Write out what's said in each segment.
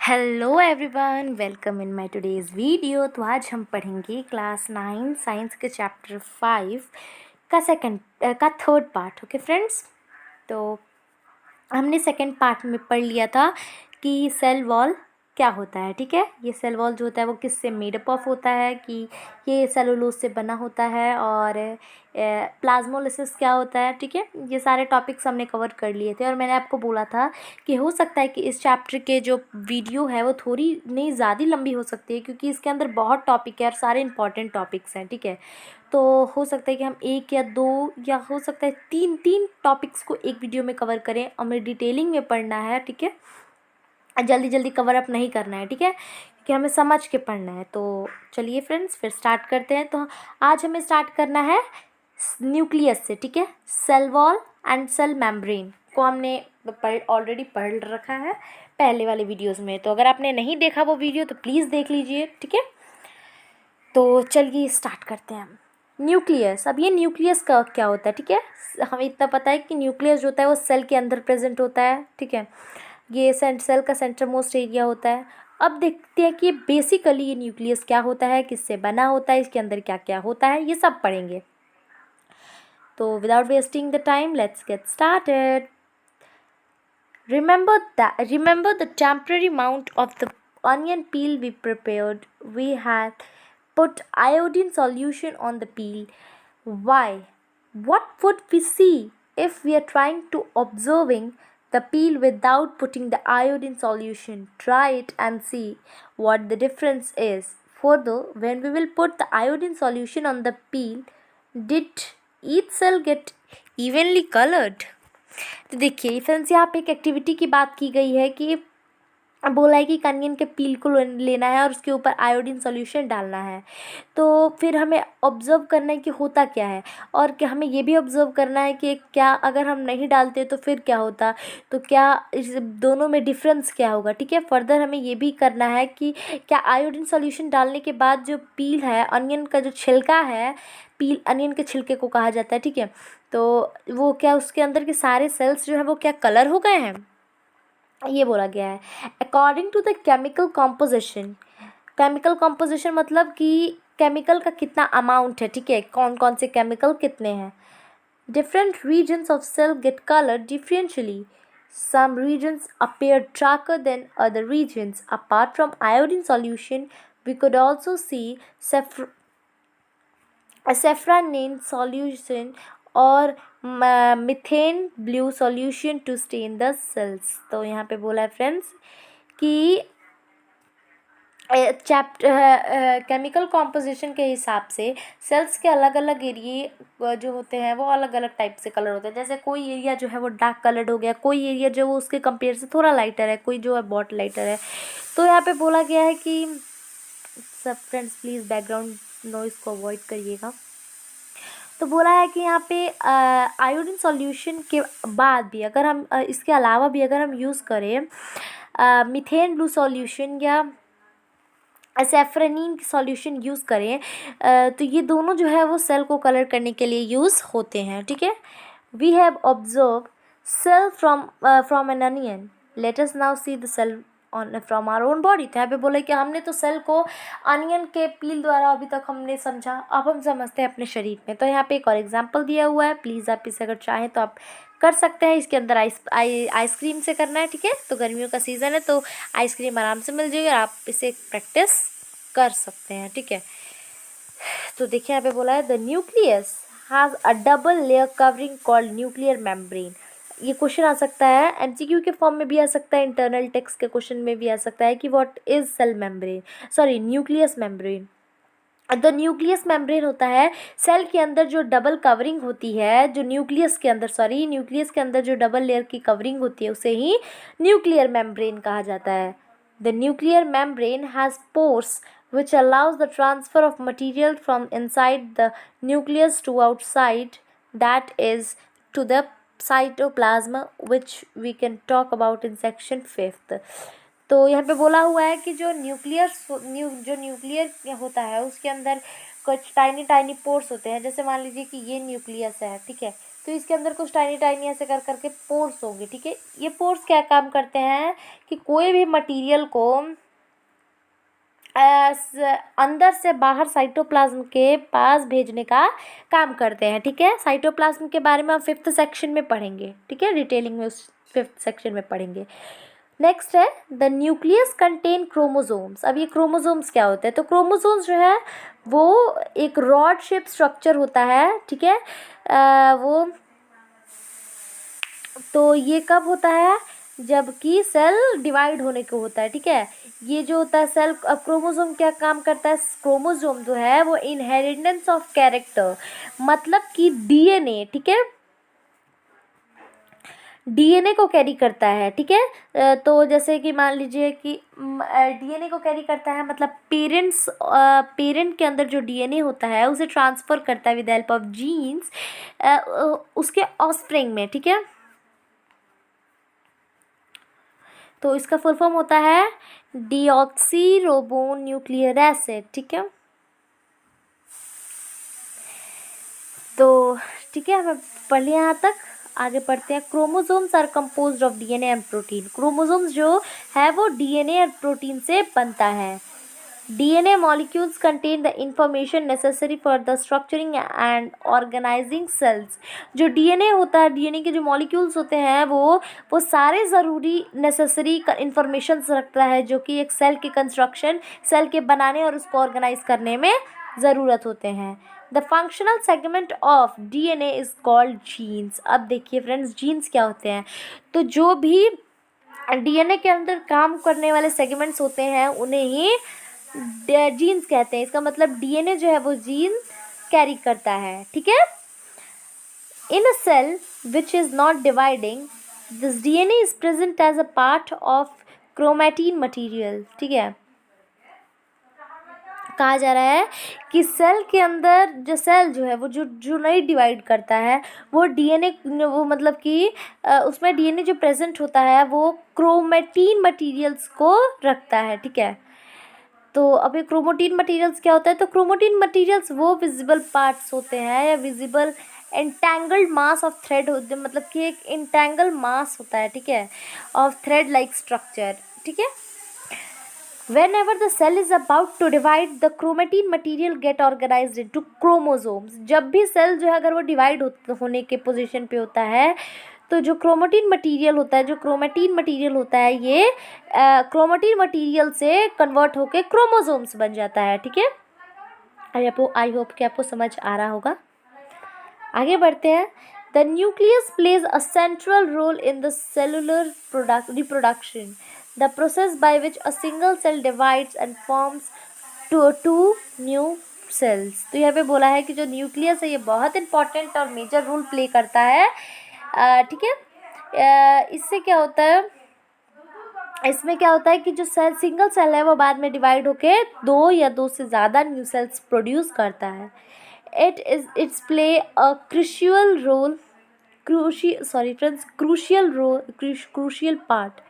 Hello everyone, welcome in my today's video. तो आज हम पढ़ेंगे क्लास 9 साइंस के चैप्टर 5 का थर्ड पार्ट। ओके फ्रेंड्स, तो हमने सेकंड पार्ट में पढ़ लिया था कि सेल वॉल क्या होता है। ठीक है, ये सेल वॉल जो होता है वो किससे मेडअप ऑफ होता है, कि ये सेलुलोज से बना होता है, और प्लाज्मोलिसिस क्या होता है। ठीक है, ये सारे टॉपिक्स हमने कवर कर लिए थे और मैंने आपको बोला था कि हो सकता है कि इस चैप्टर के जो वीडियो है वो थोड़ी नहीं ज़्यादा लंबी हो सकती है, क्योंकि इसके अंदर बहुत टॉपिक है और सारे इंपॉर्टेंट टॉपिक्स हैं। ठीक है, तो हो सकता है कि हम एक या दो या हो सकता है तीन तीन टॉपिक्स को एक वीडियो में कवर करें, हमें डिटेलिंग में पढ़ना है। ठीक है, जल्दी जल्दी कवर अप नहीं करना है। ठीक है, कि हमें समझ के पढ़ना है। तो चलिए फ्रेंड्स, फिर स्टार्ट करते हैं। तो आज हमें स्टार्ट करना है न्यूक्लियस से। ठीक है, cell wall and cell membrane को हमने ऑलरेडी पढ़ रखा है पहले वाले वीडियोस में। तो अगर आपने नहीं देखा वो वीडियो तो प्लीज़ देख लीजिए। ठीक है, तो चलिए स्टार्ट करते हैं हम। न्यूक्लियस, अब ये न्यूक्लियस का क्या होता है। ठीक है, हमें इतना पता है कि न्यूक्लियस जो होता है वो सेल के अंदर प्रेजेंट होता है। ठीक है, ये सेल का सेंटर मोस्ट एरिया होता है। अब देखते हैं कि बेसिकली ये न्यूक्लियस क्या होता है, किससे बना होता है, इसके अंदर क्या क्या होता है, ये सब पढ़ेंगे। तो without wasting the time, let's get started. Remember the temporary mount of the onion peel we prepared. We had put iodine solution on the peel. Why? What would we see if we are trying to observing the peel without putting the iodine solution? Try it and see what the difference is. Further, when we will put the iodine solution on the peel, did each cell get evenly colored? तो देखिए friends, यहाँ पे एक activity की बात की गई है कि बोला है कि अनियन के पील को लेना है और उसके ऊपर आयोडीन सॉल्यूशन डालना है। तो फिर हमें ऑब्ज़र्व करना है कि होता क्या है, और क्या हमें ये भी ऑब्ज़र्व करना है कि क्या अगर हम नहीं डालते तो फिर क्या होता, तो क्या इस दोनों में डिफरेंस क्या होगा। ठीक है, फर्दर हमें ये भी करना है कि क्या आयोडीन सॉल्यूशन डालने के बाद जो पील है, अनियन का जो छिलका है, पील अनियन के छिलके को कहा जाता है। ठीक है, तो वो क्या उसके अंदर के सारे सेल्स जो है वो क्या कलर हो गए हैं, ये बोला गया है। According to the chemical composition, chemical composition मतलब कि केमिकल का कितना अमाउंट है। ठीक है, कौन कौन से केमिकल कितने हैं। Different reasons of cell get colour differentially. Some regions appear darker than other regions. Apart from iodine solution, we could also see saffronine solution और methylene blue solution to stain the cells. तो यहाँ पे बोला है friends कि chemical composition के हिसाब से सेल्स के अलग अलग एरिए जो होते हैं वो अलग अलग टाइप से कलर होते हैं। जैसे कोई एरिया जो है वो डार्क कलर्ड हो गया, कोई एरिया जो वो उसके कंपेयर से थोड़ा लाइटर है, कोई जो है बहुत लाइटर है। तो यहाँ पे बोला गया है कि सब फ्रेंड्स प्लीज़ बैकग्राउंड नॉइज़ को अवॉइड करिएगा। तो बोला है कि यहाँ पे आयोडीन सॉल्यूशन के बाद भी अगर हम इसके अलावा भी अगर हम यूज़ करें मिथेन ब्लू सॉल्यूशन या सैफ्रनीन सॉल्यूशन यूज़ करें, तो ये दोनों जो है वो सेल को कलर करने के लिए यूज़ होते हैं। ठीक है, we have observe cell from an onion, let us now see the cell on from our own body. तो यहाँ पे बोले कि हमने तो सेल को अनियन के पील द्वारा अभी तक हमने समझा, अब हम समझते हैं अपने शरीर में। तो यहाँ पे एक और एग्जांपल दिया हुआ है, प्लीज़ आप इसे अगर चाहें तो आप कर सकते हैं। इसके अंदर आइसक्रीम से करना है। ठीक है, तो गर्मियों का सीज़न है तो आइसक्रीम आराम से मिल जाएगी और आप इसे प्रैक्टिस कर सकते हैं। ठीक है, तो देखिए यहाँ पे बोला है the nucleus has a double layer covering called nuclear membrane. ये क्वेश्चन आ सकता है एमसीक्यू के फॉर्म में भी आ सकता है, इंटरनल टेक्स्ट के क्वेश्चन में भी आ सकता है कि what is cell membrane, sorry nucleus membrane. The nucleus membrane होता है सेल के अंदर जो डबल कवरिंग होती है, जो न्यूक्लियस के अंदर न्यूक्लियस के अंदर जो डबल लेयर की कवरिंग होती है उसे ही न्यूक्लियर मेम्ब्रेन कहा जाता है। The nuclear membrane has pores which allows the transfer of material from inside the nucleus to outside, that is to the cytoplasm, which we can talk about in section 5th. तो यहाँ पे बोला हुआ है कि जो न्यूक्लियर होता है उसके अंदर कुछ टाइनी टाइनी पोर्स होते हैं। जैसे मान लीजिए कि ये न्यूक्लियस है। ठीक है, तो इसके अंदर कुछ टाइनी टाइनी ऐसे कर करके पोर्स होंगे, ठीक है। ये पोर्स क्या काम करते हैं कि कोई भी मटेरियल को अंदर से बाहर साइटोप्लाज्म के पास भेजने का काम करते हैं, ठीक है। साइटोप्लाज्म के बारे में हम 5th सेक्शन में पढ़ेंगे, ठीक है, डिटेलिंग में उस 5th सेक्शन में पढ़ेंगे। नेक्स्ट है द न्यूक्लियस कंटेन क्रोमोसोम्स। अब ये क्रोमोसोम्स क्या होते हैं, तो क्रोमोसोम्स जो है वो एक रॉड शेप स्ट्रक्चर होता है, ठीक है। वो तो ये कब होता है, जबकि सेल डिवाइड होने को होता है, ठीक है। ये जो होता है सेल, अब क्रोमोसोम क्या काम करता है, क्रोमोसोम जो है वो इनहेरिटेंस ऑफ कैरेक्टर, मतलब कि डीएनए, ठीक है, डीएनए को कैरी करता है, ठीक है। तो जैसे कि मान लीजिए कि डीएनए को कैरी करता है, मतलब पेरेंट के अंदर जो डीएनए होता है उसे ट्रांसफ़र करता है विद हेल्प ऑफ जीन्स उसके ऑफस्प्रिंग में, ठीक है। तो इसका फुल फॉर्म होता है डीऑक्सी रोबो न्यूक्लियर एसिड, ठीक है। तो ठीक है, हमें पढ़ लिया यहाँ तक, आगे पढ़ते हैं। Chromosomes are composed of DNA and protein. Chromosomes जो है वो डीएनए और प्रोटीन से बनता है। DNA molecules contain the information necessary for the structuring and organizing cells. जो डीएनए होता है, डीएनए के जो मॉलिक्यूल्स होते हैं वो सारे ज़रूरी नेसेसरी इंफॉर्मेशन रखता है जो कि एक सेल के कंस्ट्रक्शन, सेल के बनाने और उसको ऑर्गेनाइज करने में ज़रूरत होते हैं। The functional segment of DNA is called jeans. अब देखिए फ्रेंड्स, जीन्स क्या होते हैं, तो जो भी डीएनए के अंदर काम करने वाले सेगमेंट्स होते हैं उन्हें ही जीन्स कहते हैं। इसका मतलब डीएनए जो है वो जीन कैरी करता है, ठीक है। In a cell which is not dividing, this DNA is present as a part of chromatin material, ठीक है। कहा जा रहा है कि सेल के अंदर जो सेल जो है वो जो नहीं डिवाइड करता है वो डीएनए, वो मतलब कि उसमें डीएनए जो प्रेजेंट होता है वो क्रोमैटिन मटेरियल्स को रखता है, ठीक है। तो अभी क्रोमैटिन मटेरियल्स क्या होता है, तो क्रोमैटिन मटेरियल्स वो विजिबल पार्ट्स होते हैं या visible entangled mass of thread होते हैं, मतलब कि एक इंटेंगल मास होता है, ठीक है, ऑफ थ्रेड लाइक स्ट्रक्चर, ठीक है। Whenever the cell is about to divide, the chromatin material get organized into chromosomes. जब भी सेल जो है अगर वो डिवाइड होने के पोजीशन पे होता है तो जो क्रोमेटिन मटेरियल होता है ये क्रोमेटिन मटेरियल से कन्वर्ट होके क्रोमोसोम्स बन जाता है, ठीक है। आई होप कि आपको समझ आ रहा होगा। आगे बढ़ते हैं। The nucleus plays a central role in the cellular reproduction, the process by which a single cell divides and forms two new cells। तो यहाँ पे बोला है कि जो न्यूक्लियस है ये बहुत इंपॉर्टेंट और मेजर रोल प्ले करता है, ठीक है। इससे क्या होता है, इसमें क्या होता है कि जो सेल सिंगल सेल है वो बाद में डिवाइड होके दो या दो से ज़्यादा न्यू सेल्स प्रोड्यूस करता है। It's play a crucial part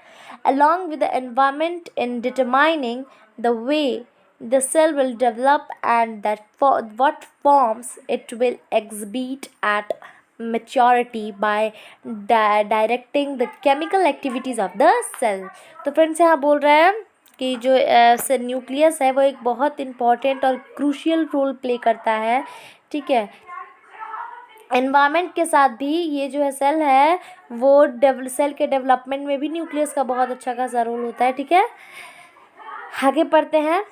along with the environment in determining the way the cell will develop and what forms it will exhibit at maturity by directing the chemical activities of the cell। तो friends यहाँ बोल रहे हैं कि जो nucleus है वो एक बहुत इम्पॉर्टेंट और क्रूशियल रोल प्ले करता है, ठीक है। एनवायरनमेंट के साथ भी ये जो है सेल है वो सेल के डेवलपमेंट में भी न्यूक्लियस का बहुत अच्छा खासा रोल होता है, ठीक है। आगे पढ़ते हैं।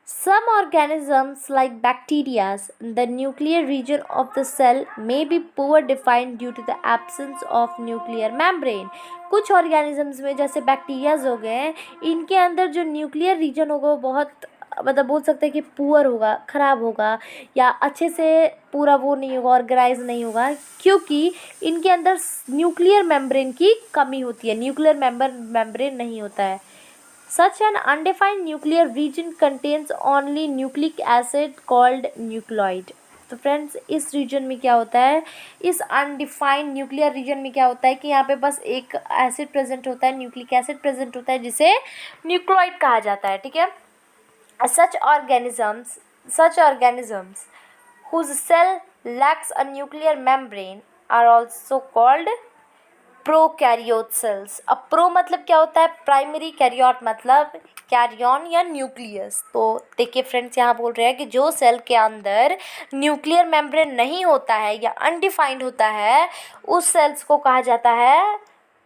Some organisms like bacteria, the nuclear region of the cell may be poor defined due to the absence of nuclear membrane। कुछ ऑर्गेनिजम्स में जैसे बैक्टीरियाज हो गए, इनके अंदर जो न्यूक्लियर रीजन होगा वो बहुत, मतलब बोल सकते हैं कि पुअर होगा, ख़राब होगा या अच्छे से पूरा वो नहीं होगा, ऑर्गेनाइज नहीं होगा, क्योंकि इनके अंदर न्यूक्लियर मेम्ब्रेन की कमी होती है, न्यूक्लियर मेम्ब्रेन नहीं होता है। Such an undefined nuclear region contains only nucleic acid called nucleoid। तो फ्रेंड्स इस रीजन में क्या होता है, इस अनडिफाइंड न्यूक्लियर रीजन में क्या होता है कि यहाँ पे बस एक एसिड प्रेजेंट होता है, न्यूक्लिक एसिड प्रेजेंट होता है जिसे न्यूक्लियोइड कहा जाता है, ठीक है। such organisms whose cell lacks a nuclear membrane are also called prokaryote cells. अब प्रो मतलब क्या होता है, प्राइमरी, कैरियोट मतलब कैरियन या न्यूक्लियस। तो देखिए फ्रेंड्स, यहाँ बोल रहे हैं कि जो सेल के अंदर न्यूक्लियर मेम्ब्रेन नहीं होता है या अनडिफाइंड होता है, उस सेल्स को कहा जाता है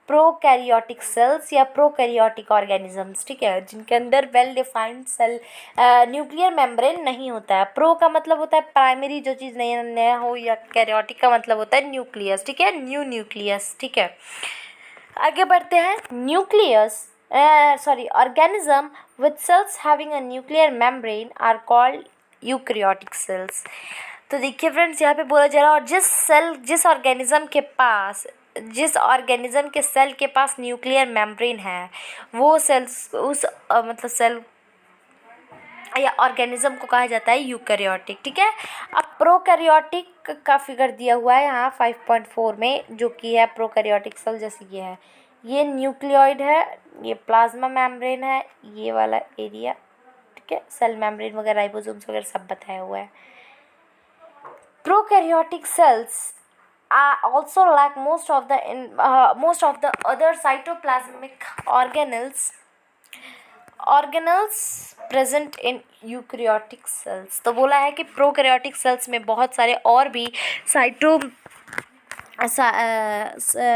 प्रोकैरियोटिक सेल्स या प्रोकैरियोटिक ऑर्गेनिजम्स। ठीक है, जिनके अंदर well defined cell nuclear membrane नहीं होता है। प्रो का मतलब होता है प्राइमरी, जो चीज़ नया नया हो, या कैरियोटिक का मतलब होता है न्यूक्लियस। ठीक है, न्यू न्यूक्लियस। ठीक है, आगे बढ़ते हैं। Nucleus organism with cells having a nuclear membrane are called eukaryotic cells. तो देखिए फ्रेंड्स, यहाँ पे बोला जा रहा है, और जिस ऑर्गेनिज्म के सेल के पास न्यूक्लियर मेम्ब्रेन है, वो सेल्स उस मतलब सेल या ऑर्गेनिज्म को कहा जाता है यूकैरियोटिक। ठीक है, अब प्रोकैरियोटिक का फिगर दिया हुआ है यहाँ 5.4 में, जो कि है प्रोकैरियोटिक सेल। जैसे ये है, ये न्यूक्लियोइड है, ये प्लाज्मा मेम्ब्रेन है, ये वाला एरिया। ठीक है, सेल मेम्ब्रेन वगैरह, राइबोसोम्स वगैरह सब बताया हुआ है। Prokaryotic cells also lack most of the other cytoplasmic organelles present in eukaryotic cells। तो बोला है कि प्रोकैरियोटिक सेल्स में बहुत सारे और भी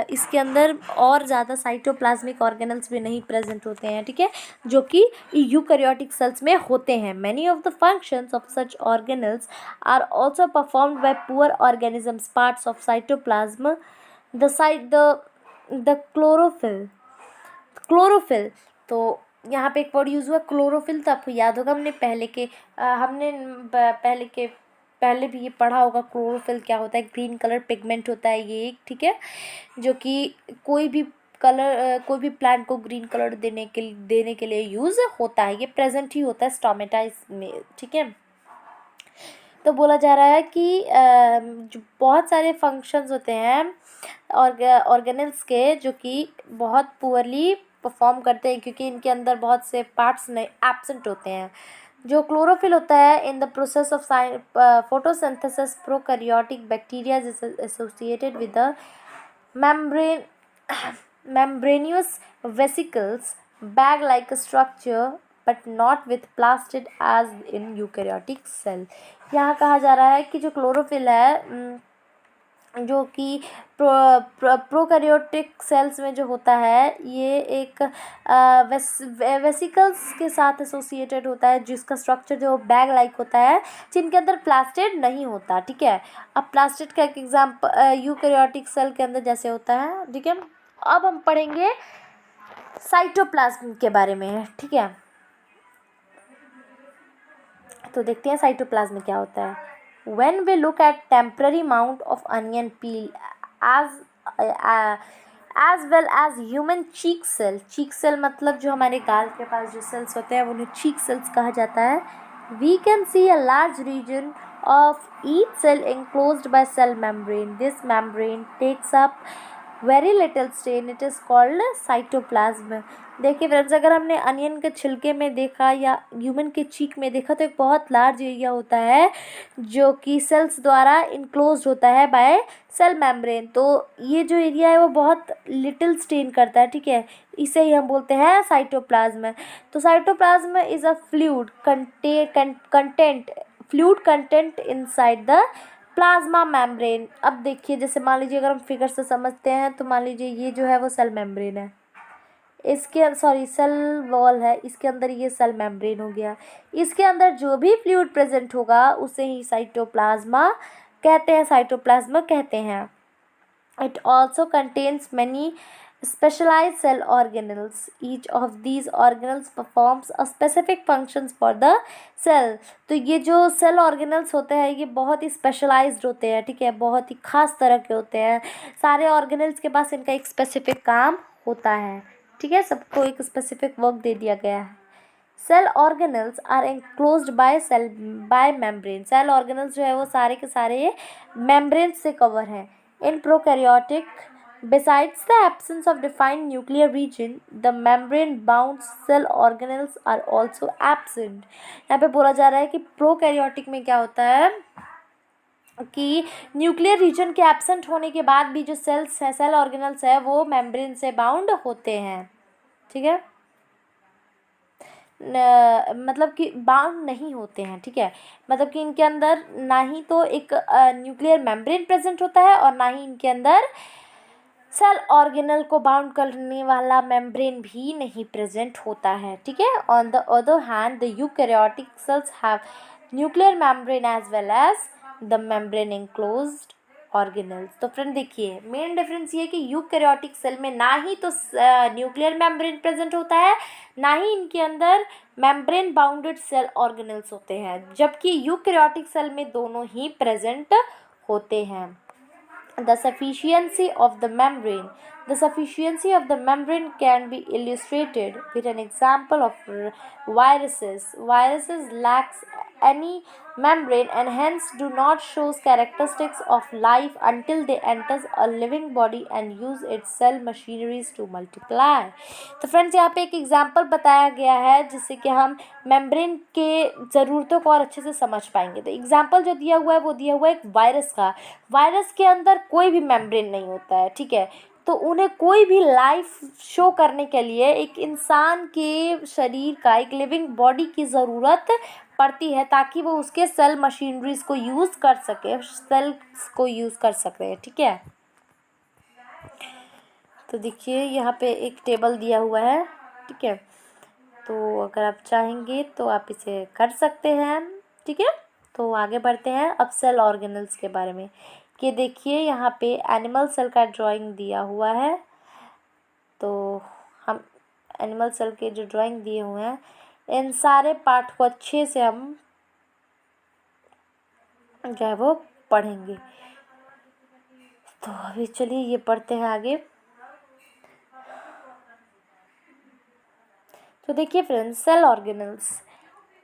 इसके अंदर और ज़्यादा साइटोप्लाज्मिक ऑर्गेनल्स भी नहीं प्रेजेंट होते हैं। ठीक है, जो कि यूकैरियोटिक सेल्स में होते हैं। Many of the functions of such organelles are also performed by poor organisms parts of cytoplasm the chlorophyll. तो यहाँ पे एक वर्ड यूज़ हुआ क्लोरोफिल। तो आपको याद होगा, पहले भी ये पढ़ा होगा, क्लोरोफिल क्या होता है। ग्रीन कलर पिगमेंट होता है ये एक। ठीक है, जो कि कोई भी प्लांट को ग्रीन कलर देने के लिए यूज़ होता है। ये प्रेजेंट ही होता है स्टोमेटा में। ठीक है, तो बोला जा रहा है कि जो बहुत सारे फंक्शंस होते हैं ऑर्गेनल्स के, जो कि बहुत पुअरली परफॉर्म करते हैं, क्योंकि इनके अंदर बहुत से पार्ट्स एब्सेंट होते हैं। जो क्लोरोफिल होता है, in the process of photosynthesis prokaryotic bacteria is associated with the membrane membranous vesicles bag like structure but not with plastid as in eukaryotic cell। यहाँ कहा जा रहा है कि जो क्लोरोफिल है, जो कि प्रोकैरियोटिक सेल्स में जो होता है, ये एक वेसिकल्स के साथ एसोसिएटेड होता है, जिसका स्ट्रक्चर जो बैग लाइक होता है, जिनके अंदर प्लास्टिड नहीं होता। ठीक है, अब प्लास्टिड का एक एग्जाम्पल यूकैरियोटिक सेल के अंदर जैसे होता है। ठीक है, अब हम पढ़ेंगे साइटोप्लाज्म के बारे में। ठीक है, तो देखते हैं साइटोप्लाज्म क्या होता है। When we look at temporary mound of onion peel as well as human cheek cell मतलब जो हमारे गाल के पास जो सेल्स होते हैं, उन्हें cheek cells कहा जाता है। We can see a large region of each cell enclosed by cell membrane. This membrane takes up very little stain, it is called cytoplasm. देखिए फ्रेंड्स, अगर हमने अनियन के छिलके में देखा या ह्यूमन के चीक में देखा, तो एक बहुत लार्ज एरिया होता है जो कि सेल्स द्वारा इनक्लोज होता है बाय सेल मेम्ब्रेन। तो ये जो एरिया है वो बहुत लिटिल स्टेन करता है। ठीक है, इसे ही हम बोलते हैं साइटोप्लाज्म। तो cytoplasm is a fluid content inside the plasma membrane. अब देखिए, जैसे मान लीजिए अगर हम फिगर से समझते हैं, तो मान लीजिए ये जो है वो सेल मेम्ब्रेन है, सेल वॉल है, इसके अंदर ये सेल मेम्ब्रेन हो गया। इसके अंदर जो भी फ्लूइड प्रेजेंट होगा उसे ही साइटोप्लाज्मा कहते हैं। It also contains many specialized cell organelles. Each of these organelles performs a specific functions for the cell। तो ये जो सेल ऑर्गेनल्स होते हैं, ये बहुत ही स्पेशलाइज्ड होते हैं। ठीक है, बहुत ही खास तरह के होते हैं। सारे ऑर्गेनल्स के पास इनका एक स्पेसिफिक काम होता है। ठीक है, सबको एक स्पेसिफिक वर्क दे दिया गया है। Cell organelles are enclosed by membrane. Cell organelles जो है वो सारे के सारे मेम्ब्रेन से कवर है। इन prokaryotic, besides the absence of defined nuclear region, the membrane-bound cell organelles are also absent। यहाँ पे बोला जा रहा है कि प्रोकैरियोटिक में क्या होता है, कि न्यूक्लियर रीजन के एब्सेंट होने के बाद भी जो सेल्स हैं, सेल ऑर्गेनल्स है, वो मेम्ब्रेन से बाउंड होते हैं, ठीक है, मतलब कि बाउंड नहीं होते हैं, ठीक है, मतलब कि इनके अंदर ना ही तो एक न्यूक्लियर मेम्ब्रेन प्रेजेंट होता है और ना ही इनके अंदर सेल ऑर्गेनल को बाउंड करने वाला मेम्ब्रेन भी नहीं प्रेजेंट होता है, ठीक है। On the other hand the eukaryotic cells have nuclear membrane as well as the membrane enclosed organelles. तो फ्रेंड देखिए, मेन डिफरेंस ये है कि यूकैरियोटिक सेल में ना ही तो न्यूक्लियर मेम्ब्रेन प्रेजेंट होता है, ना ही इनके अंदर मेम्ब्रेन बाउंडेड सेल ऑर्गेनल्स होते हैं, जबकि यूकैरियोटिक सेल में दोनों ही प्रेजेंट होते हैं। The sufficiency of the membrane. The sufficiency of the membrane can be illustrated with an example of viruses. Viruses lacks any membrane and hence do not show characteristics of life until they enter a living body and use its cell machineries to multiply. तो friends यहाँ पे एक example बताया गया है जिससे कि हम मेम्ब्रेन के ज़रूरतों को और अच्छे से समझ पाएंगे। तो एग्जाम्पल जो दिया हुआ है वो दिया हुआ है एक वायरस का। वायरस के अंदर कोई भी मेम्ब्रेन नहीं होता है, ठीक है, तो उन्हें कोई भी लाइफ शो करने के लिए एक इंसान के शरीर का, एक लिविंग बॉडी की ज़रूरत पड़ती है ताकि वो उसके सेल मशीनरीज को यूज़ कर सके, सेल्स को यूज़ कर सके, ठीक है। तो देखिए यहाँ पे एक टेबल दिया हुआ है, ठीक है, तो अगर आप चाहेंगे तो आप इसे कर सकते हैं, ठीक है। तो आगे बढ़ते हैं अब सेल ऑर्गेनल्स के बारे में, कि देखिए यहाँ पे एनिमल सेल का ड्राइंग दिया हुआ है। तो हम एनिमल सेल के जो ड्राइंग दिए हुए हैं इन सारे पार्ट को अच्छे से हम जो है वो पढ़ेंगे। तो अभी चलिए ये पढ़ते हैं आगे। तो देखिए friends, cell organelles,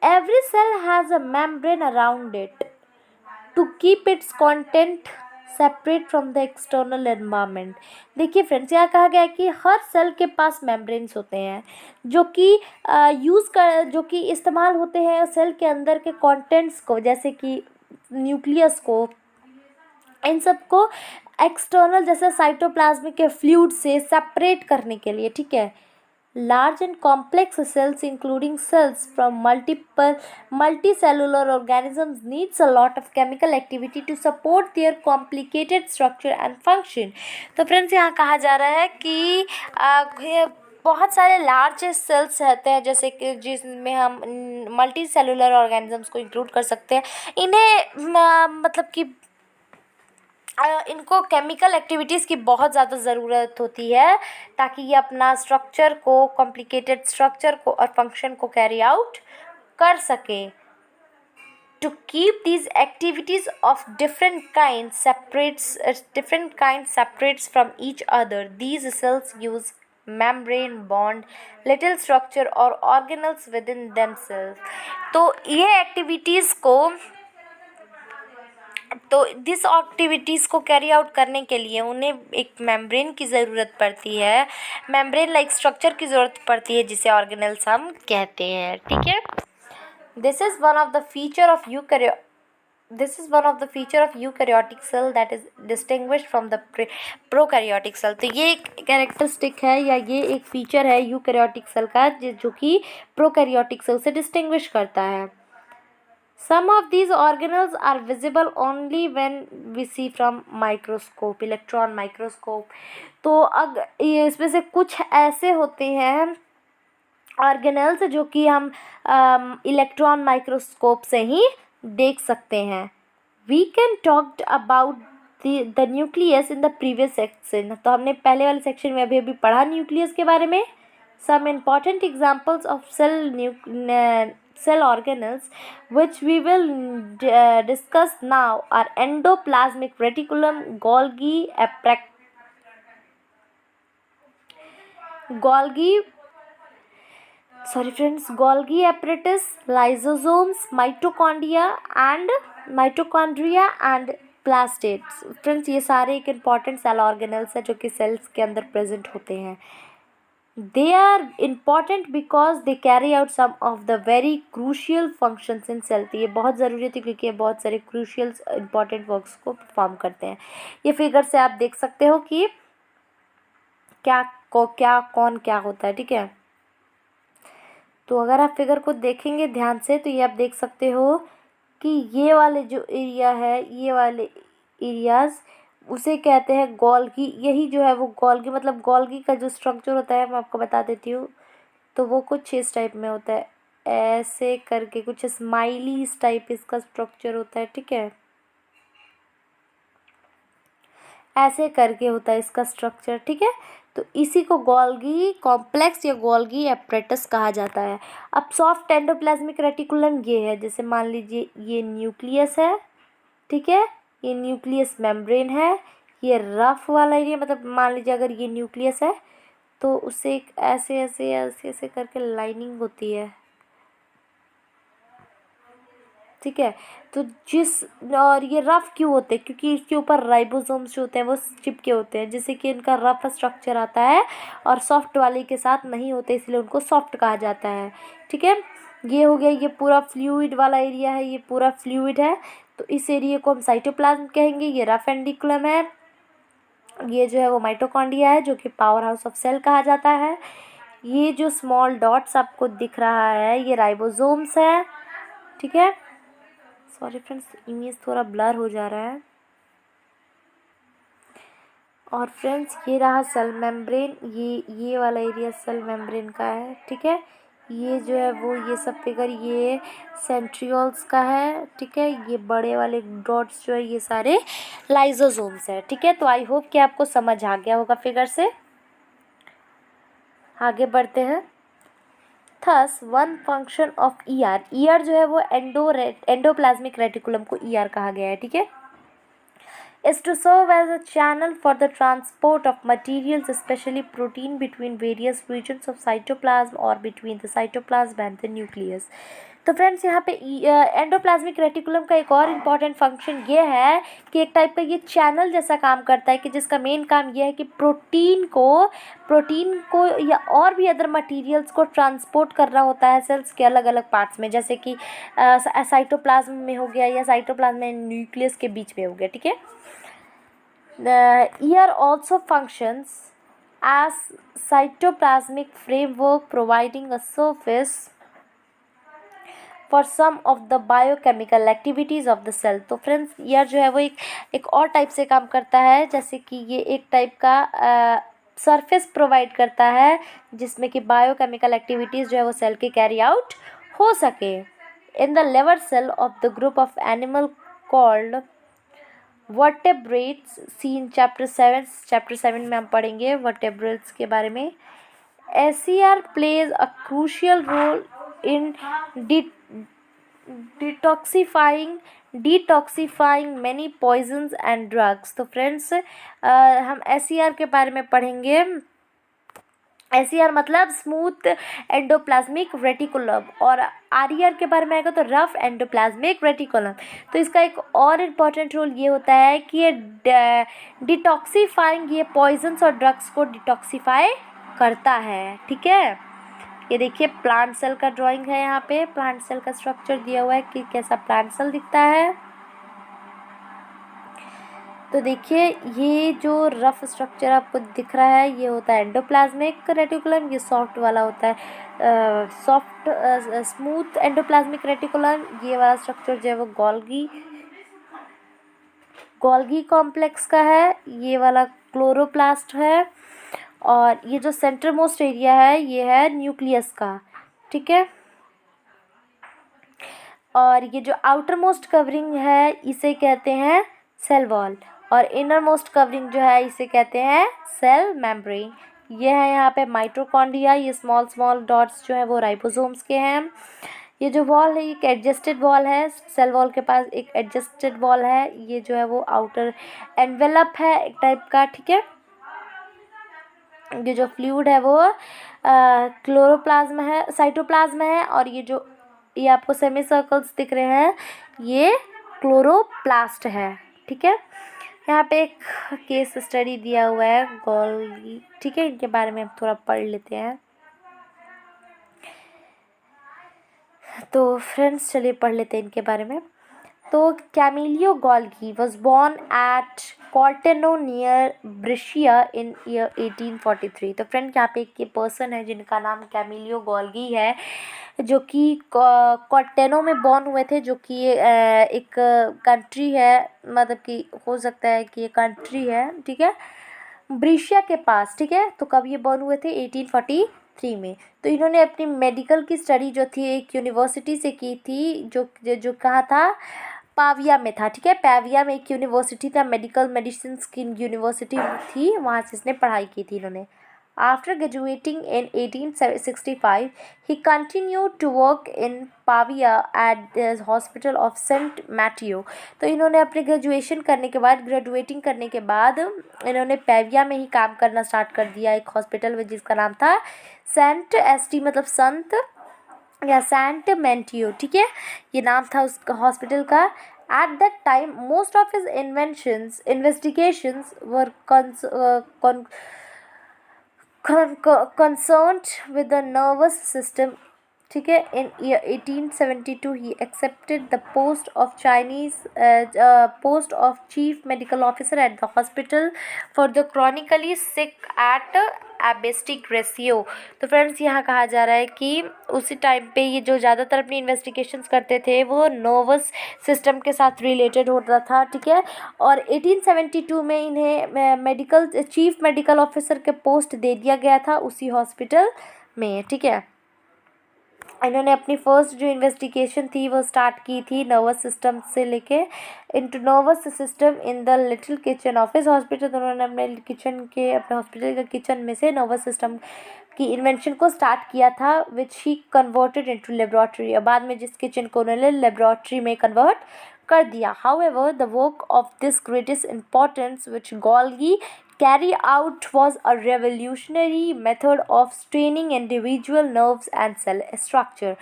every cell has a membrane around it to keep its content separate from the external environment. देखिए फ्रेंड्स, यहाँ कहा गया है कि हर सेल के पास मेम्ब्रेन्स होते हैं जो कि जो कि इस्तेमाल होते हैं सेल के अंदर के कंटेंट्स को, जैसे कि न्यूक्लियस को, इन सब को एक्सटर्नल जैसे साइटोप्लाज्मिक के फ्लूइड से सेपरेट करने के लिए, ठीक है। Large and complex cells, including cells from multicellular organisms, needs a lot of chemical activity to support their complicated structure and function. तो फ्रेंड्स यहाँ कहा जा रहा है कि ये बहुत सारे लार्ज सेल्स रहते हैं, जैसे कि जिसमें हम मल्टी सेलुलर ऑर्गेनिजम्स को इंक्लूड कर सकते हैं। इन्हें मतलब कि इनको केमिकल एक्टिविटीज़ की बहुत ज़्यादा ज़रूरत होती है ताकि ये अपना स्ट्रक्चर को, कॉम्प्लिकेटेड स्ट्रक्चर को और फंक्शन को कैरी आउट कर सके। To keep these activities of different kind separates from each other, these cells use membrane bond little structure और organelles within themselves। तो ये एक्टिविटीज़ को, तो दिस एक्टिविटीज़ को कैरी आउट करने के लिए उन्हें एक मेम्ब्रेन की ज़रूरत पड़ती है, मेम्ब्रेन लाइक स्ट्रक्चर की ज़रूरत पड़ती है जिसे ऑर्गेनल्स हम कहते हैं, ठीक है। This is one of the feature of eukaryotic cell that is distinguished from the prokaryotic cell. तो ये एक कैरेक्टरिस्टिक है या ये एक फीचर है यूकैरियोटिक सेल का जो कि प्रोकैरियोटिक सेल से डिस्टिंग्विश करता है। Some of these organelles are visible only when we see from microscope, electron microscope। तो ये इसमें से कुछ ऐसे होते हैं ऑर्गेनल्स जो कि हम इलेक्ट्रॉन माइक्रोस्कोप से ही देख सकते हैं। We can talk about the nucleus in the previous section। तो हमने पहले वाले सेक्शन में अभी पढ़ा न्यूक्लियस के बारे में। Some important examples of cell organelles which we will discuss now are endoplasmic reticulum, Golgi apparatus, lysosomes, mitochondria and plastids। Friends ये सारे एक इम्पॉर्टेंट सेल ऑर्गेनल्स है जो कि सेल्स के अंदर प्रेजेंट होते हैं। they are important because they carry out some of the very crucial functions in cell। तो ये बहुत ज़रूरी होती है क्योंकि ये बहुत सारे crucial important works को परफॉर्म करते हैं। ये फिगर से आप देख सकते हो कि क्या कौन क्या होता है, ठीक है। तो अगर आप फिगर को देखेंगे ध्यान से तो ये आप देख सकते हो कि ये वाले जो एरिया है, ये वाले एरियाज उसे कहते हैं गोल्गी। यही जो है वो गोल्गी, मतलब गोल्गी का जो स्ट्रक्चर होता है मैं आपको बता देती हूँ। तो वो कुछ इस टाइप में होता है, ऐसे करके कुछ स्माइली इस टाइप इसका स्ट्रक्चर होता है, ठीक है। ऐसे करके होता है इसका स्ट्रक्चर, ठीक है। तो इसी को गोल्गी कॉम्प्लेक्स या गोल्गी एपरेटस कहा जाता है। अब सॉफ्ट एंडोप्लाज्मिक रेटिकुलम ये है, जैसे मान लीजिए ये न्यूक्लियस है, ठीक है, ये न्यूक्लियस मेम्ब्रेन है। ये रफ वाला एरिया, मतलब मान लीजिए अगर ये न्यूक्लियस है तो उससे एक ऐसे ऐसे ऐसे ऐसे करके लाइनिंग होती है, ठीक है। तो और ये रफ क्यों होते हैं, क्योंकि इसके ऊपर राइबोसोम्स जो होते हैं वो चिपके होते हैं, जिससे कि इनका रफ स्ट्रक्चर आता है और सॉफ्ट वाले के साथ नहीं होते, इसलिए उनको सॉफ्ट कहा जाता है, ठीक है। ये हो गया, ये पूरा फ्लूइड वाला एरिया है, ये पूरा फ्लूइड है, तो इस एरिया को हम साइटोप्लाज्म कहेंगे। ये रफ एंडिकुलम है, ये जो है वो माइटोकॉन्ड्रिया है जो कि पावर हाउस ऑफ सेल कहा जाता है। ये जो स्मॉल डॉट्स आपको दिख रहा है ये राइबोसोम्स है, ठीक है। सॉरी फ्रेंड्स, इमेज थोड़ा ब्लर हो जा रहा है। और फ्रेंड्स ये रहा सेल मेम्ब्रेन, ये वाला एरिया सेल मेम्ब्रेन का है, ठीक है। ये जो है वो ये सब फिगर ये सेंट्रियोल्स का है, ठीक है। ये बड़े वाले डॉट्स जो है ये सारे लाइजोसोम्स है, ठीक है। तो आई होप कि आपको समझ आ गया होगा फिगर से। आगे बढ़ते हैं। Thus one function of ER जो है वो एंडोप्लाज्मिक रेटिकुलम को ईआर कहा गया है, ठीक है, is to serve as a channel for the transport of materials, especially protein, between various regions of cytoplasm or between the cytoplasm and the nucleus। तो फ्रेंड्स यहाँ पे एंडोप्लाज्मिक रेटिकुलम का एक और इम्पॉर्टेंट फंक्शन ये है कि एक टाइप का ये चैनल जैसा काम करता है, कि जिसका मेन काम ये है कि प्रोटीन को या और भी अदर मटेरियल्स को ट्रांसपोर्ट करना होता है सेल्स के अलग अलग पार्ट्स में, जैसे कि साइटोप्लाज्म में हो गया या साइटोप्लाज्म में न्यूक्लियस के बीच में हो गया, ठीक है। The ear also functions as cytoplasmic framework, providing a surface for some of the biochemical activities of the cell। तो फ्रेंड्स ईयर जो है वो एक और टाइप से काम करता है, जैसे कि ये एक टाइप का सरफेस प्रोवाइड करता है जिसमें कि बायोकेमिकल एक्टिविटीज़ जो है वो सेल के कैरी आउट हो सके। In the liver cell of the group of animal called vertebrates, seen chapter 7 में हम पढ़ेंगे वर्टेब्रेट्स के बारे में। SCR plays a crucial role in detoxifying many poisons and drugs. तो फ्रेंड्स हम SCR के बारे में पढ़ेंगे। SCR मतलब स्मूथ एंडोप्लाज्मिक रेटिकुलम, और RER के बारे में आएगा तो रफ एंडोप्लाज्मिक रेटिकुलम। तो इसका एक और इम्पॉर्टेंट रोल ये होता है कि ये डिटॉक्सिफाइंग, ये पॉइजन्स और ड्रग्स को डिटॉक्सिफाई करता है, ठीक है। ये देखिए प्लांट सेल का ड्राइंग है, यहाँ पे प्लांट सेल का स्ट्रक्चर दिया हुआ है कि कैसा प्लांट सेल दिखता है। तो देखिए ये जो रफ स्ट्रक्चर आपको दिख रहा है ये होता है एंडोप्लाज्मिक रेटिकुलम, ये सॉफ्ट वाला होता है स्मूथ एंडोप्लाज्मिक रेटिकुलम। ये वाला स्ट्रक्चर जो है वो गोल्गी कॉम्प्लेक्स का है, ये वाला क्लोरोप्लास्ट है, और ये जो सेंटर मोस्ट एरिया है ये है न्यूक्लियस का, ठीक है। और ये जो आउटर मोस्ट कवरिंग है इसे कहते हैं सेल वॉल, और इनर मोस्ट कवरिंग जो है इसे कहते हैं सेल मेम्ब्रेन। ये है यहाँ पे माइटोकॉन्ड्रिया, ये स्मॉल डॉट्स जो है वो राइबोसोम्स के हैं। ये जो वॉल है एक एडजस्टेड वॉल है, सेल वॉल के पास एक एडजस्टेड वॉल है, ये जो है वो आउटर एनवेलप है एक टाइप का, ठीक है। ये जो फ्लूइड है वो क्लोरोप्लाज्म है, साइटोप्लाज्म है, और ये आपको सेमी सर्कल्स दिख रहे हैं ये क्लोरोप्लास्ट है, ठीक है। यहाँ पे एक केस स्टडी दिया हुआ है गोल्गी, ठीक है, इनके बारे में हम थोड़ा पढ़ लेते हैं। तो फ्रेंड्स चलिए पढ़ लेते हैं इनके बारे में। तो Camillo Golgi was born at Corteno near Brescia in year 1843। तो फ्रेंड यहाँ पे एक पर्सन है जिनका नाम कैमिलियो गोल्गी है, जो कि कॉर्टेनो में बॉर्न हुए थे, जो कि एक कंट्री है, मतलब कि हो सकता है कि ये कंट्री है, ठीक है, ब्रिशिया के पास, ठीक है। तो कब ये बॉर्न हुए थे? 1843 में। तो इन्होंने अपनी मेडिकल की स्टडी जो थी एक यूनिवर्सिटी से की थी, जो कहाँ था? पाविया में था, ठीक है। पाविया में एक यूनिवर्सिटी था, मेडिसिन की यूनिवर्सिटी थी, वहाँ से इसने पढ़ाई की थी इन्होंने। After graduating in 1865, he continued to work in Pavia at the Hospital of St. Matteo। तो इन्होंने अपने ग्रेजुएशन करने के बाद, ग्रेजुएटिंग करने के बाद इन्होंने पैविया में ही काम करना स्टार्ट कर दिया, एक हॉस्पिटल में जिसका नाम था सेंट एसटी, मतलब संत या सेंट मेंटियो, ठीक है, ये नाम था उस हॉस्पिटल का। At that time most of his investigations were concerned with the nervous system, ठीक है। In year 1872 he accepted the post of chief medical officer at the hospital for the chronically sick at Abbiategrasso. तो friends यहाँ कहा जा रहा है कि उसी टाइम पे ये जो ज़्यादातर अपनी इन्वेस्टिगेशंस करते थे वो नर्वस सिस्टम के साथ रिलेटेड होता था, ठीक है। और 1872 में इन्हें चीफ मेडिकल ऑफिसर के पोस्ट दे दिया गया था उसी हॉस्पिटल में, ठीक है। इन्होंने अपनी फर्स्ट जो इन्वेस्टिगेशन थी वो स्टार्ट की थी नर्वस सिस्टम से लेके into nervous system in the little kitchen of his hospital. तो उन्होंने अपने हॉस्पिटल के किचन में से नर्वस सिस्टम की इन्वेंशन को स्टार्ट किया था, विच ही कन्वर्टेड इनटू लेबोरेटरी। और बाद में जिस किचन को उन्होंने लेबोरेटरी में कन्वर्ट कर दिया। However the work of this greatest importance which Golgi carry out was a revolutionary method of straining individual nerves and cell structure।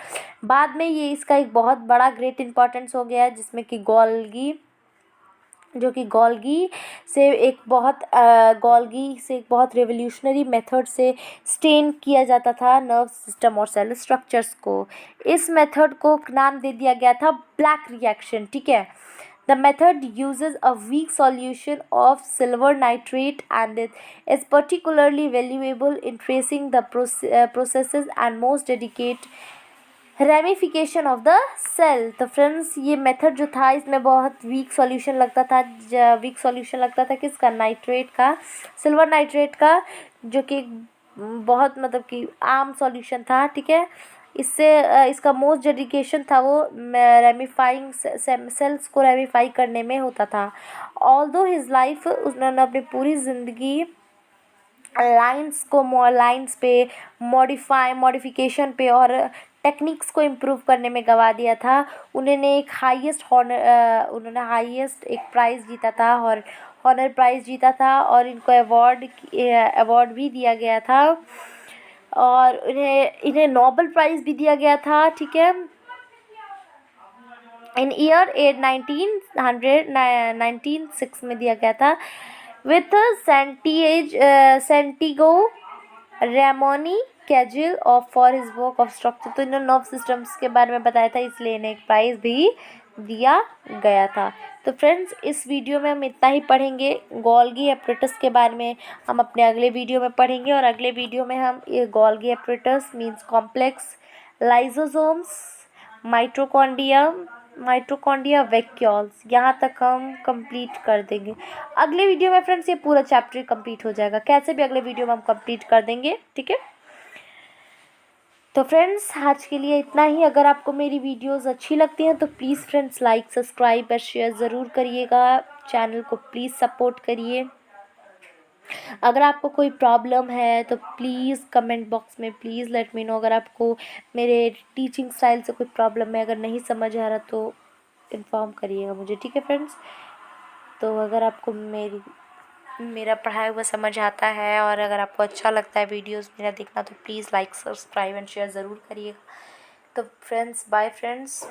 बाद में ये इसका एक बहुत बड़ा ग्रेट इंपॉर्टेंस हो गया, जिसमें कि गोल्गी से एक बहुत रेवोल्यूशनरी मेथड से स्टेन किया जाता था नर्व सिस्टम और सेल स्ट्रक्चर्स को। इस मेथड को नाम दे दिया गया था ब्लैक रिएक्शन, ठीक है। The method uses a weak solution of silver nitrate and it is particularly valuable in tracing the processes and most delicate ramification of the cell। तो फ्रेंड्स ये मेथड जो था इसमें बहुत वीक सॉल्यूशन लगता था किसका? नाइट्रेट का, सिल्वर नाइट्रेट का, जो कि बहुत मतलब कि आम सॉल्यूशन था, ठीक है। इससे इसका मोस्ट डेडिकेशन था वो रेमिफाइंग सेल्स को रेमिफाई करने में होता था। ऑल्दो हिज लाइफ, उन्होंने अपनी पूरी ज़िंदगी लाइंस पे मॉडिफिकेशन पे और टेक्निक्स को इम्प्रूव करने में गवा दिया था। उन्होंने हाईएस्ट एक प्राइज़ जीता था और हॉनर प्राइज़ जीता था, और इनको अवार्ड भी दिया गया था, और इन्हें नोबेल प्राइज़ भी दिया गया था, ठीक है, इन ईयर 1906 में दिया गया था, with Santiago Ramon y Cajal of for his work of structure. तो इन्होंने नर्व सिस्टम्स के बारे में बताया था, इसलिए इन्हें एक प्राइज़ भी दिया गया था। तो फ्रेंड्स इस वीडियो में हम इतना ही पढ़ेंगे। गोल्गी एपरेटस के बारे में हम अपने अगले वीडियो में पढ़ेंगे, और अगले वीडियो में हम ये Golgi apparatus means complex lysosomes, mitochondria vacuoles, यहाँ तक हम कंप्लीट कर देंगे। अगले वीडियो में फ्रेंड्स ये पूरा चैप्टर कंप्लीट हो जाएगा, कैसे भी अगले वीडियो में हम कंप्लीट कर देंगे, ठीक है। तो फ्रेंड्स आज के लिए इतना ही। अगर आपको मेरी वीडियोस अच्छी लगती हैं तो प्लीज़ फ्रेंड्स लाइक, सब्सक्राइब और शेयर ज़रूर करिएगा। चैनल को प्लीज़ सपोर्ट करिए। अगर आपको कोई प्रॉब्लम है तो प्लीज़ कमेंट बॉक्स में प्लीज़ लेट मी नो। अगर आपको मेरे टीचिंग स्टाइल से कोई प्रॉब्लम है, अगर नहीं समझ आ रहा तो इन्फॉर्म करिएगा मुझे, ठीक है फ्रेंड्स। तो अगर आपको मेरा पढ़ाया हुआ समझ आता है और अगर आपको अच्छा लगता है वीडियोस मेरा देखना, तो please like, subscribe and share ज़रूर करिएगा। तो फ्रेंड्स बाय फ्रेंड्स।